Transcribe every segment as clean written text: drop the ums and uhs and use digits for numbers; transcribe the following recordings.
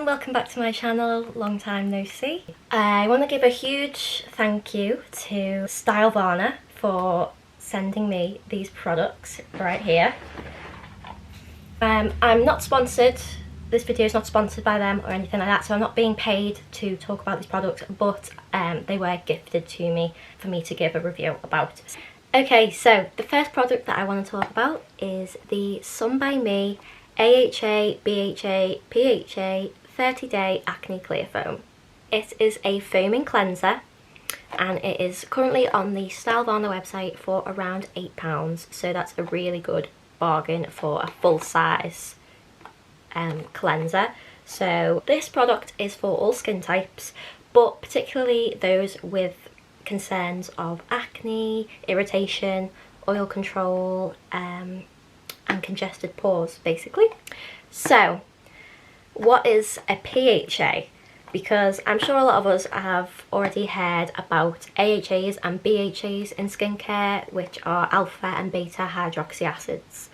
everyone, welcome back to my channel, long time no see. I want to give a huge thank you to Stylevana for sending me these products right here. I'm not sponsored, this video is not sponsored by them or anything like that, so I'm not being paid to talk about these products, but they were gifted to me for me to give a review about. Okay, so the first product that I want to talk about is the Sun by Me AHA, BHA, PHA 30-day acne clear foam. It is a foaming cleanser and it is currently on the Stylevana website for around £8, so that's a really good bargain for a full size cleanser. So this product is for all skin types, but particularly those with concerns of acne, irritation, oil control, and congested pores basically. So what is a PHA? Because I'm sure a lot of us have already heard about AHAs and BHAs in skincare, which are alpha and beta hydroxy acids,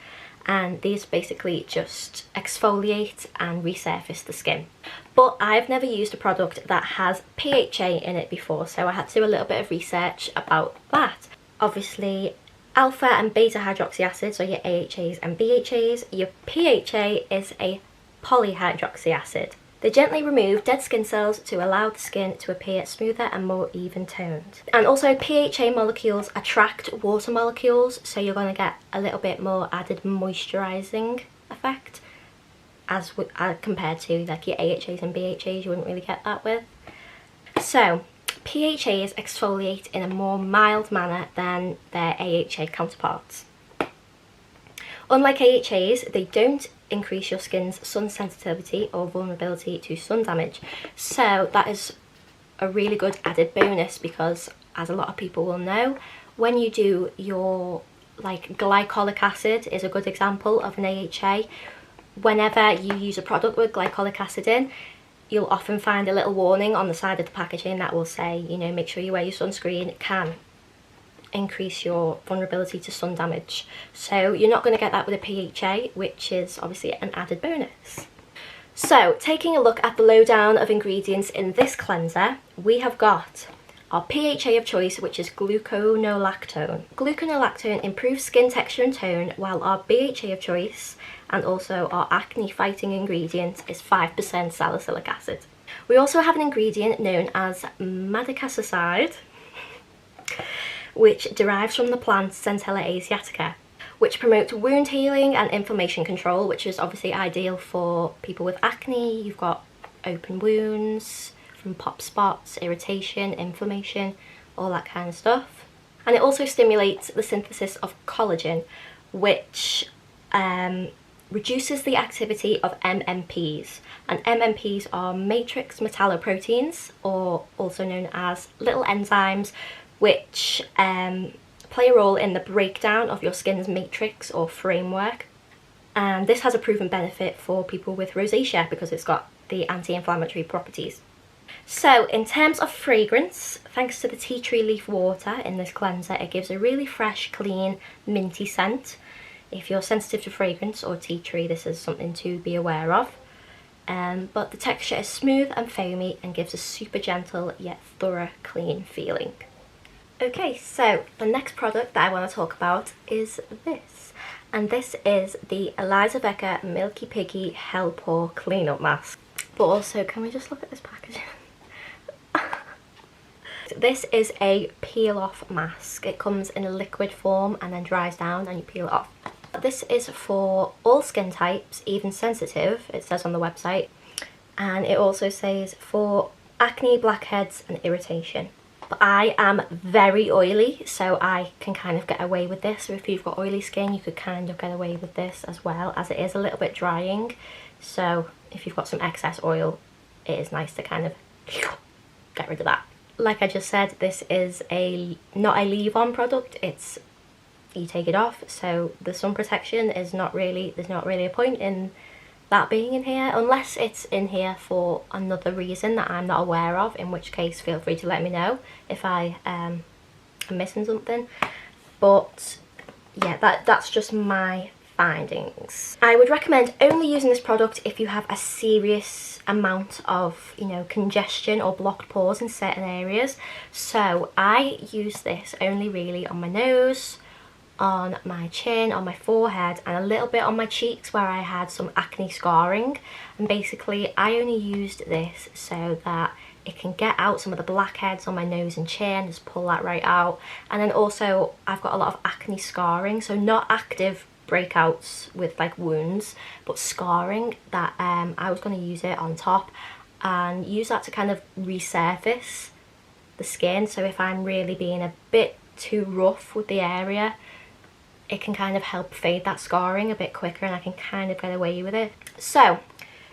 and these basically just exfoliate and resurface the skin. But I've never used a product that has PHA in it before, so I had to do a little bit of research about that. Obviously alpha and beta hydroxy acids are your AHAs and BHAs. Your PHA is a polyhydroxy acid. They gently remove dead skin cells to allow the skin to appear smoother and more even toned. And also PHA molecules attract water molecules, so you're going to get a little bit more added moisturising effect as compared to like your AHAs and BHAs. You wouldn't really get that with. So PHAs exfoliate in a more mild manner than their AHA counterparts. Unlike AHAs, they don't increase your skin's sun sensitivity or vulnerability to sun damage. So that is a really good added bonus because, as a lot of people will know, when you do your, like, glycolic acid is a good example of an AHA. Whenever you use a product with glycolic acid in, you'll often find a little warning on the side of the packaging that will say, you know, make sure you wear your sunscreen. It can increase your vulnerability to sun damage. So you're not going to get that with a PHA, which is obviously an added bonus. So taking a look at the lowdown of ingredients in this cleanser, we have got our PHA of choice, which is gluconolactone. Gluconolactone improves skin texture and tone, while our BHA of choice and also our acne fighting ingredient is 5% salicylic acid. We also have an ingredient known as madecassoside, which derives from the plant Centella asiatica, which promotes wound healing and inflammation control, which is obviously ideal for people with acne. You've got open wounds from pop spots, irritation, inflammation, all that kind of stuff. And it also stimulates the synthesis of collagen, which reduces the activity of MMPs. And MMPs are matrix metalloproteins, or also known as little enzymes, which play a role in the breakdown of your skin's matrix or framework. And this has a proven benefit for people with rosacea because it's got the anti-inflammatory properties. So in terms of fragrance, thanks to the tea tree leaf water in this cleanser, it gives a really fresh, clean, minty scent. If you're sensitive to fragrance or tea tree, this is something to be aware of. But the texture is smooth and foamy and gives a super gentle yet thorough, clean feeling. Okay, so the next product that I want to talk about is this. And this is the Elizavecca Milky Piggy Hell-Pore Cleanup Mask. But also, can we just look at this packaging? This is a peel-off mask. It comes in a liquid form and then dries down and you peel it off. This is for all skin types, even sensitive, it says on the website. And it also says for acne, blackheads and irritation. But I am very oily, so I can kind of get away with this. So if you've got oily skin, you could kind of get away with this as well, as it is a little bit drying. So if you've got some excess oil, it is nice to kind of get rid of that. Like I just said, this is not a leave-on product, it's you take it off, so the sun protection is there's not really a point in that being in here, unless it's in here for another reason that I'm not aware of, in which case feel free to let me know if I am missing something. But yeah, that's just my findings. I would recommend only using this product if you have a serious amount of, you know, congestion or blocked pores in certain areas. So I use this only really on my nose, on my chin, on my forehead, and a little bit on my cheeks where I had some acne scarring. And basically I only used this so that it can get out some of the blackheads on my nose and chin, just pull that right out. And then also I've got a lot of acne scarring, so not active breakouts with like wounds, but scarring that I was going to use it on top and use that to kind of resurface the skin. So if I'm really being a bit too rough with the area, it can kind of help fade that scarring a bit quicker and I can kind of get away with it. So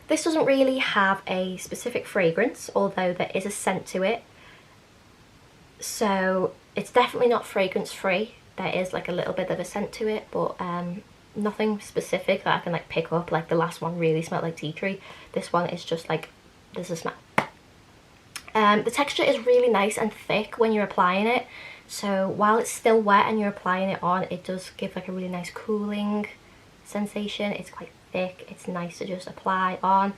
this doesn't really have a specific fragrance, although there is a scent to it. So it's definitely not fragrance free. There is like a little bit of a scent to it, but nothing specific that I can like pick up. Like the last one really smelled like tea tree. This one is just like, there's a smell. The texture is really nice and thick when you're applying it. So while it's still wet and you're applying it on, it does give like a really nice cooling sensation. It's quite thick, it's nice to just apply on.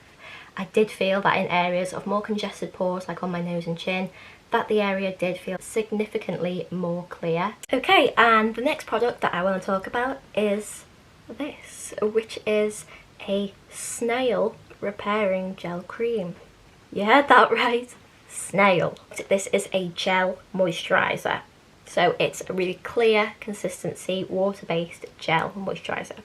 I did feel that in areas of more congested pores, like on my nose and chin, that the area did feel significantly more clear. Okay, and the next product that I want to talk about is this, which is a Snail repairing gel cream. You heard that right, Snail. This is a gel moisturiser. So it's a really clear consistency, water-based gel moisturiser.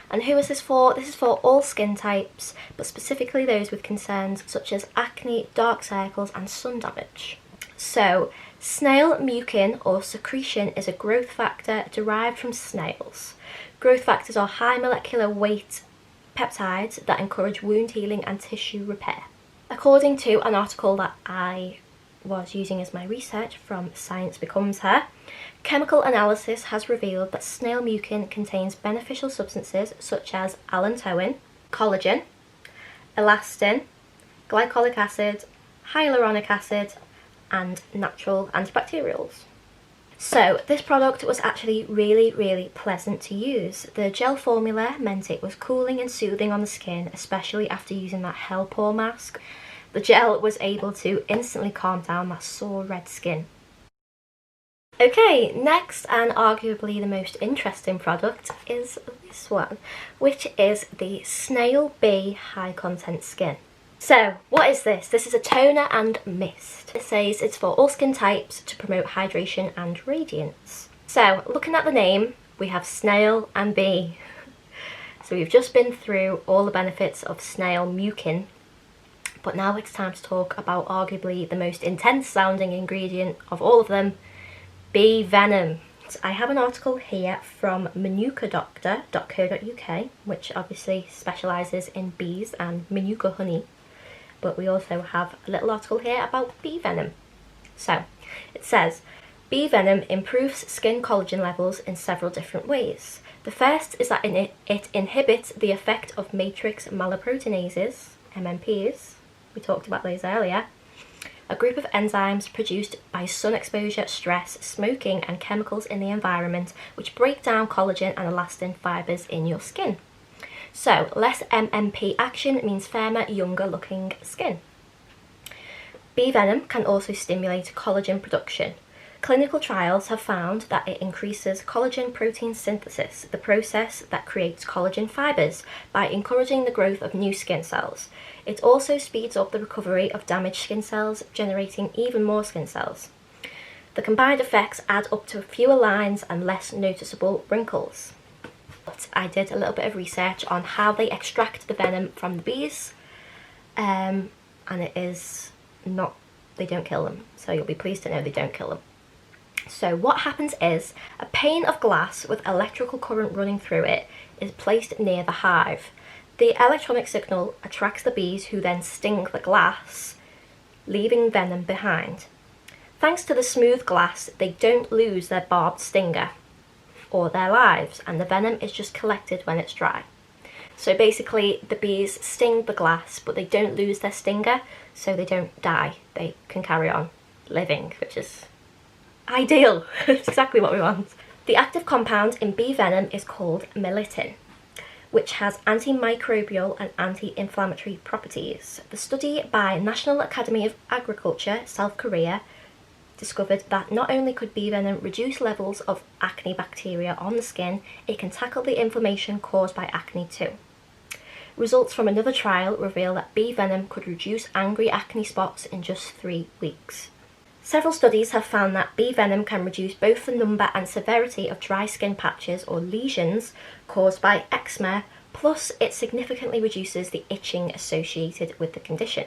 And who is this for? This is for all skin types, but specifically those with concerns such as acne, dark circles and sun damage. So snail mucin or secretion is a growth factor derived from snails. Growth factors are high molecular weight peptides that encourage wound healing and tissue repair. According to an article that I was using as my research from Science Becomes Her, chemical analysis has revealed that snail mucin contains beneficial substances such as allantoin, collagen, elastin, glycolic acid, hyaluronic acid, and natural antibacterials. So this product was actually really pleasant to use. The gel formula meant it was cooling and soothing on the skin, especially after using that Hell-Pore mask. The gel was able to instantly calm down that sore red skin. Okay, next and arguably the most interesting product is this one, which is the Snail Bee High Content Skin. So, what is this? This is a toner and mist. It says it's for all skin types to promote hydration and radiance. So, looking at the name, we have snail and bee. So we've just been through all the benefits of snail mucin, but now it's time to talk about arguably the most intense sounding ingredient of all of them, Bee Venom. I have an article here from manukadoctor.co.uk, which obviously specialises in bees and manuka honey. But we also have a little article here about bee venom. So, it says, bee venom improves skin collagen levels in several different ways. The first is that it inhibits the effect of matrix meloproteinases, MMPs, we talked about those earlier, a group of enzymes produced by sun exposure, stress, smoking and chemicals in the environment which break down collagen and elastin fibres in your skin. So, less MMP action means firmer, younger looking skin. Bee venom can also stimulate collagen production. Clinical trials have found that it increases collagen protein synthesis, the process that creates collagen fibres, by encouraging the growth of new skin cells. It also speeds up the recovery of damaged skin cells, generating even more skin cells. The combined effects add up to fewer lines and less noticeable wrinkles. But I did a little bit of research on how they extract the venom from the bees, and it is not, they don't kill them, so you'll be pleased to know they don't kill them. So what happens is, a pane of glass with electrical current running through it is placed near the hive. The electronic signal attracts the bees, who then sting the glass, leaving venom behind. Thanks to the smooth glass, they don't lose their barbed stinger or their lives, and the venom is just collected when it's dry. So basically the bees sting the glass, but they don't lose their stinger, so they don't die. They can carry on living, which is ideal. It's exactly what we want. The active compound in bee venom is called melittin, which has antimicrobial and anti-inflammatory properties. The study by National Academy of Agriculture, South Korea, discovered that not only could bee venom reduce levels of acne bacteria on the skin, it can tackle the inflammation caused by acne too. Results from another trial reveal that bee venom could reduce angry acne spots in just 3 weeks. Several studies have found that bee venom can reduce both the number and severity of dry skin patches or lesions caused by eczema, plus it significantly reduces the itching associated with the condition.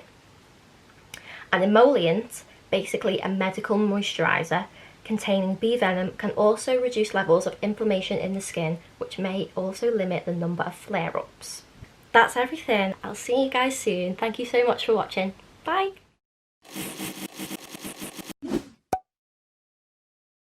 An emollient, basically a medical moisturiser, containing bee venom can also reduce levels of inflammation in the skin, which may also limit the number of flare-ups. That's everything. I'll see you guys soon. Thank you so much for watching. Bye!